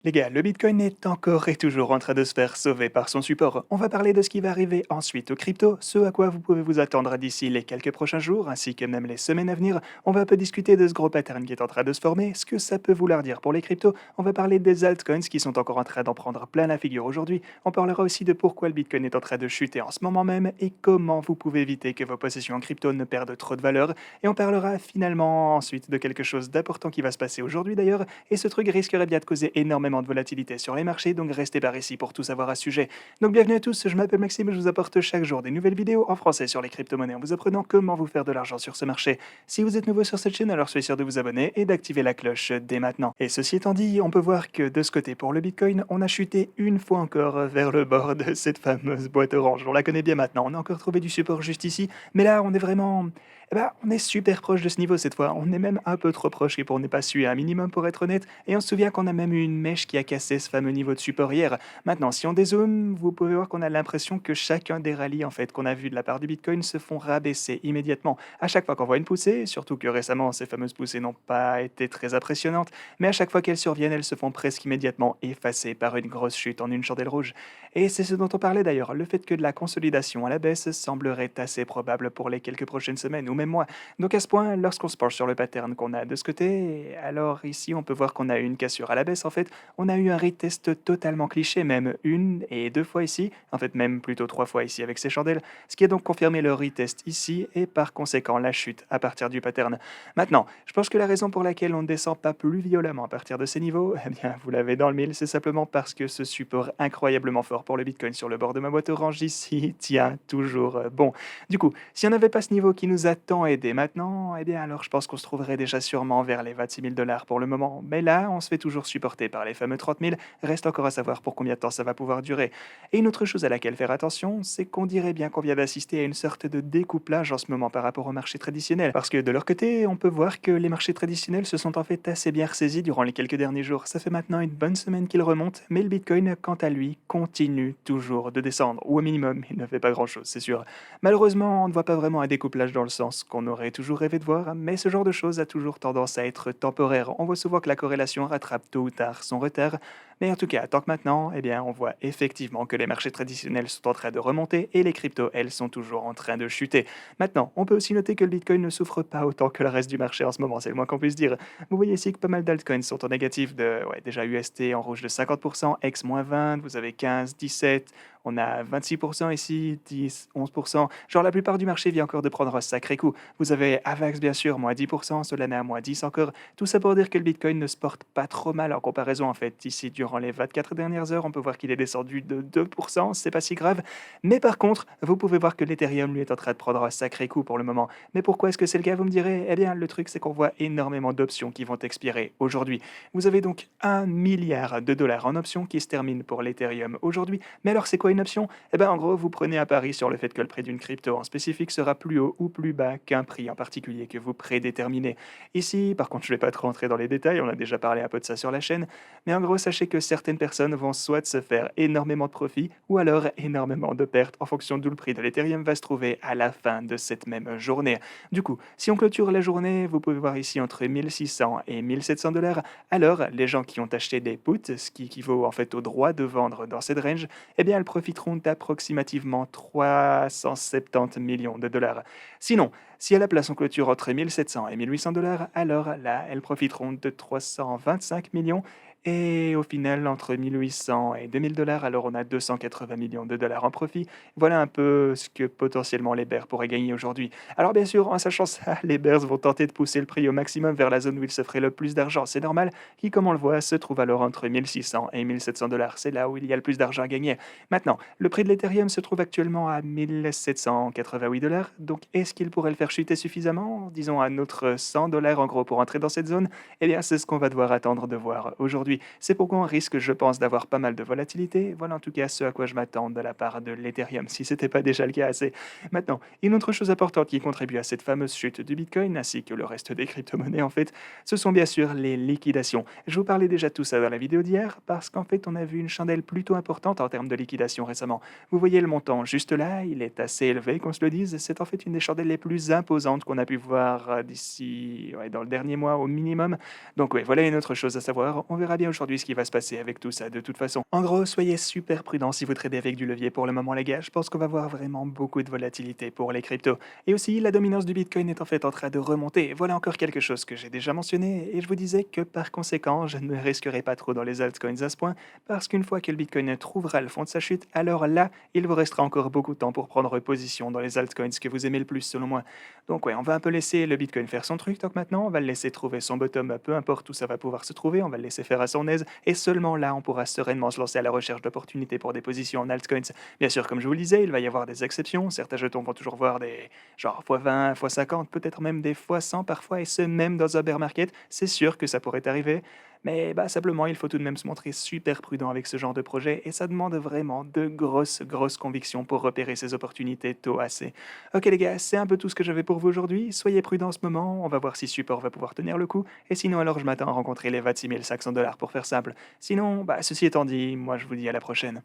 Les gars, le Bitcoin est encore et toujours en train de se faire sauver par son support. On va parler de ce qui va arriver ensuite aux cryptos, ce à quoi vous pouvez vous attendre d'ici les quelques prochains jours, ainsi que même les semaines à venir. On va un peu discuter de ce gros pattern qui est en train de se former, ce que ça peut vouloir dire pour les cryptos. On va parler des altcoins qui sont encore en train d'en prendre plein la figure aujourd'hui. On parlera aussi de pourquoi le Bitcoin est en train de chuter en ce moment même et comment vous pouvez éviter que vos possessions en crypto ne perdent trop de valeur. Et on parlera finalement ensuite de quelque chose d'important qui va se passer aujourd'hui d'ailleurs, et ce truc risquerait bien de causer énormément de volatilité sur les marchés, donc restez par ici pour tout savoir à ce sujet. Donc bienvenue à tous, je m'appelle Maxime et je vous apporte chaque jour des nouvelles vidéos en français sur les crypto-monnaies en vous apprenant comment vous faire de l'argent sur ce marché. Si vous êtes nouveau sur cette chaîne, alors soyez sûr de vous abonner et d'activer la cloche dès maintenant. Et ceci étant dit, on peut voir que de ce côté pour le Bitcoin, on a chuté une fois encore vers le bord de cette fameuse boîte orange. On la connaît bien maintenant, on a encore trouvé du support juste ici, mais là on est vraiment... on est super proche de ce niveau cette fois. On est même un peu trop proche et pour ne pas suer un minimum pour être honnête. Et on se souvient qu'on a même eu une mèche qui a cassé ce fameux niveau de support hier. Maintenant, si on dézoome, vous pouvez voir qu'on a l'impression que chacun des rallyes en fait qu'on a vu de la part du Bitcoin se font rabaisser immédiatement. À chaque fois qu'on voit une poussée, surtout que récemment ces fameuses poussées n'ont pas été très impressionnantes, mais à chaque fois qu'elles surviennent, elles se font presque immédiatement effacer par une grosse chute en une chandelle rouge. Et c'est ce dont on parlait d'ailleurs, le fait que de la consolidation à la baisse semblerait assez probable pour les quelques prochaines semaines ou même mois. Donc à ce point, lorsqu'on se penche sur le pattern qu'on a de ce côté, alors ici on peut voir qu'on a eu une cassure à la baisse en fait, on a eu un retest totalement cliché, même une et deux fois ici, en fait même plutôt trois fois ici avec ces chandelles, ce qui a donc confirmé le retest ici et par conséquent la chute à partir du pattern. Maintenant, je pense que la raison pour laquelle on ne descend pas plus violemment à partir de ces niveaux, eh bien vous l'avez dans le mille, c'est simplement parce que ce support incroyablement fort pour le Bitcoin sur le bord de ma boîte orange ici tient toujours bon. Du coup, si on n'avait pas ce niveau qui nous a tant aidé maintenant, eh bien alors je pense qu'on se trouverait déjà sûrement vers les 26 000 dollars pour le moment. Mais là, on se fait toujours supporter par les fameux 30 000. Reste encore à savoir pour combien de temps ça va pouvoir durer. Et une autre chose à laquelle faire attention, c'est qu'on dirait bien qu'on vient d'assister à une sorte de découplage en ce moment par rapport au marché traditionnel. Parce que de leur côté, on peut voir que les marchés traditionnels se sont en fait assez bien ressaisis durant les quelques derniers jours. Ça fait maintenant une bonne semaine qu'ils remontent, mais le Bitcoin, quant à lui, continue toujours de descendre. Ou au minimum, il ne fait pas grand-chose, c'est sûr. Malheureusement, on ne voit pas vraiment un découplage dans le sens qu'on aurait toujours rêvé de voir, mais ce genre de choses a toujours tendance à être temporaire. On voit souvent que la corrélation rattrape tôt ou tard son retard, mais en tout cas, tant que maintenant, eh bien, on voit effectivement que les marchés traditionnels sont en train de remonter et les cryptos, elles, sont toujours en train de chuter. Maintenant, on peut aussi noter que le Bitcoin ne souffre pas autant que le reste du marché en ce moment, c'est le moins qu'on puisse dire. Vous voyez ici que pas mal d'altcoins sont en négatif de, ouais, déjà UST en rouge de 50%, X moins 20, vous avez 15, 17, on a 26% ici, 10, 11%. Genre la plupart du marché vient encore de prendre un sacré coup. Vous avez Avax bien sûr, moins 10%, Solana moins 10 encore. Tout ça pour dire que le Bitcoin ne se porte pas trop mal en comparaison en fait. Ici, durant les 24 dernières heures, on peut voir qu'il est descendu de 2%, c'est pas si grave. Mais par contre, vous pouvez voir que l'Ethereum lui est en train de prendre un sacré coup pour le moment. Mais pourquoi est-ce que c'est le cas, vous me direz? Eh bien, le truc c'est qu'on voit énormément d'options qui vont expirer aujourd'hui. Vous avez donc 1 milliard de dollars en options qui se terminent pour l'Ethereum aujourd'hui. Mais alors c'est quoi une option? Eh bien en gros, vous prenez un pari sur le fait que le prix d'une crypto en spécifique sera plus haut ou plus bas qu'un prix en particulier que vous prédéterminez. Ici, par contre, je ne vais pas trop rentrer dans les détails, on a déjà parlé un peu de ça sur la chaîne, mais en gros, sachez que certaines personnes vont soit se faire énormément de profits ou alors énormément de pertes en fonction d'où le prix de l'Ethereum va se trouver à la fin de cette même journée. Du coup, si on clôture la journée, vous pouvez voir ici entre 1600 et 1700 dollars, alors les gens qui ont acheté des puts, ce qui équivaut en fait au droit de vendre dans cette range, eh bien elles profiteront d'approximativement 370 millions de dollars. Sinon, si à la place on clôture entre 1700 et 1800 dollars, alors là, elles profiteront de 325 millions. Et au final, entre 1800 et 2000 dollars, alors on a 280 millions de dollars en profit. Voilà un peu ce que potentiellement les bears pourraient gagner aujourd'hui. Alors bien sûr, en sachant ça, les bears vont tenter de pousser le prix au maximum vers la zone où il se ferait le plus d'argent. C'est normal, qui, comme on le voit, se trouve alors entre 1600 et 1700 dollars. C'est là où il y a le plus d'argent à gagner. Maintenant, le prix de l'Ethereum se trouve actuellement à 1788 dollars. Donc, est-ce qu'il pourrait le faire chuter suffisamment, disons à notre 100 dollars en gros, pour entrer dans cette zone? Eh bien, c'est ce qu'on va devoir attendre de voir aujourd'hui. C'est pourquoi on risque, je pense, d'avoir pas mal de volatilité. Voilà en tout cas ce à quoi je m'attends de la part de l'Ethereum, si ce n'était pas déjà le cas assez. Maintenant, une autre chose importante qui contribue à cette fameuse chute du Bitcoin, ainsi que le reste des crypto-monnaies en fait, ce sont bien sûr les liquidations. Je vous parlais déjà de tout ça dans la vidéo d'hier, parce qu'en fait, on a vu une chandelle plutôt importante en termes de liquidation récemment. Vous voyez le montant juste là, il est assez élevé, qu'on se le dise. C'est en fait une des chandelles les plus imposantes qu'on a pu voir d'ici, ouais, dans le dernier mois au minimum. Donc, ouais, voilà une autre chose à savoir. On verra bien aujourd'hui ce qui va se passer avec tout ça de toute façon. En gros, soyez super prudents si vous tradez avec du levier pour le moment les gars, je pense qu'on va voir vraiment beaucoup de volatilité pour les cryptos. Et aussi, la dominance du Bitcoin est en fait en train de remonter. Voilà encore quelque chose que j'ai déjà mentionné et je vous disais que par conséquent, je ne me risquerai pas trop dans les altcoins à ce point parce qu'une fois que le Bitcoin trouvera le fond de sa chute, alors là, il vous restera encore beaucoup de temps pour prendre position dans les altcoins que vous aimez le plus selon moi. Donc ouais, on va un peu laisser le Bitcoin faire son truc tant que maintenant, on va le laisser trouver son bottom, peu importe où ça va pouvoir se trouver, on va le laisser faire à son aise et seulement là, on pourra sereinement se lancer à la recherche d'opportunités pour des positions en altcoins. Bien sûr, comme je vous le disais, il va y avoir des exceptions, certains jetons vont toujours voir des genre x20, x50, peut-être même des x100 parfois, et ce même dans un bear market, c'est sûr que ça pourrait arriver. Mais bah, simplement, il faut tout de même se montrer super prudent avec ce genre de projet et ça demande vraiment de grosses convictions pour repérer ces opportunités tôt assez. Ok les gars, c'est un peu tout ce que j'avais pour vous aujourd'hui. Soyez prudents en ce moment, on va voir si support va pouvoir tenir le coup. Et sinon, alors je m'attends à rencontrer les 26 500 $ pour faire simple. Sinon, bah, ceci étant dit, moi je vous dis à la prochaine.